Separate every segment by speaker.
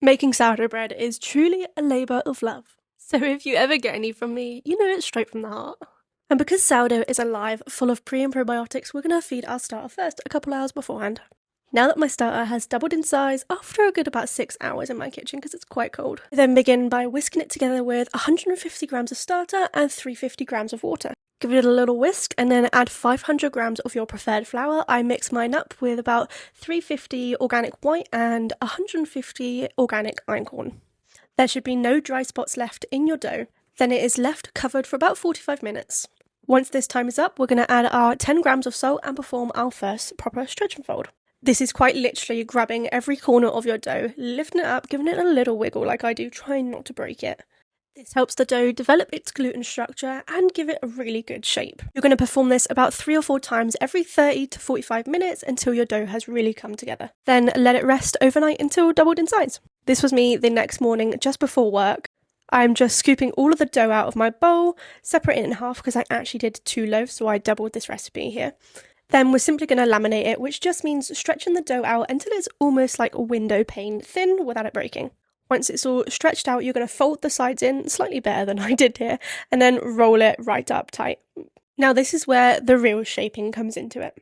Speaker 1: Making sourdough bread is truly a labour of love. So if you ever get any from me, you know it's straight from the heart. And because sourdough is alive, full of pre and probiotics, we're going to feed our starter first a couple hours beforehand. Now that my starter has doubled in size after a good about 6 hours in my kitchen because it's quite cold, I then begin by whisking it together with 150 grams of starter and 350 grams of water. Give it a little whisk and then add 500 grams of your preferred flour. I mix mine up with about 350 organic white and 150 organic einkorn. There should be no dry spots left in your dough. Then it is left covered for about 45 minutes. Once this time is up, we're going to add our 10 grams of salt and perform our first proper stretch and fold. This is quite literally grabbing every corner of your dough, lifting it up, giving it a little wiggle like I do, trying not to break it. This helps the dough develop its gluten structure and give it a really good shape. You're going to perform this about 3 or 4 times every 30 to 45 minutes until your dough has really come together. Then let it rest overnight until doubled in size. This was me the next morning just before work. I'm just scooping all of the dough out of my bowl, separate it in half because I actually did 2 loaves, so I doubled this recipe here. Then we're simply going to laminate it, which just means stretching the dough out until it's almost like a window pane thin without it breaking. Once it's all stretched out, you're going to fold the sides in, slightly better than I did here, and then roll it right up tight. Now this is where the real shaping comes into it.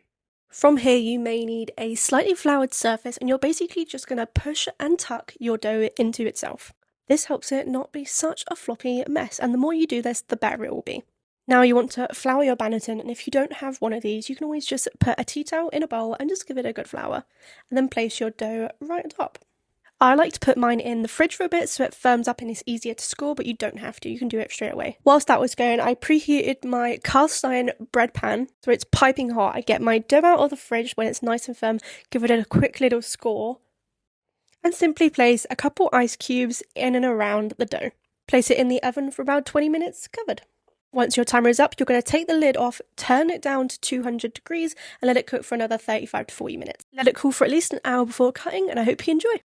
Speaker 1: From here you may need a slightly floured surface and you're basically just going to push and tuck your dough into itself. This helps it not be such a floppy mess, and the more you do this, the better it will be. Now you want to flour your banneton, and if you don't have one of these, you can always just put a tea towel in a bowl and just give it a good flour, and then place your dough right on top. I like to put mine in the fridge for a bit so it firms up and it's easier to score, but you don't have to, you can do it straight away. Whilst that was going, I preheated my cast iron bread pan so it's piping hot. I get my dough out of the fridge when it's nice and firm, give it a quick little score, and simply place a couple ice cubes in and around the dough. Place it in the oven for about 20 minutes covered. Once your timer is up, you're going to take the lid off, turn it down to 200 degrees and let it cook for another 35 to 40 minutes. Let it cool for at least an hour before cutting, and I hope you enjoy.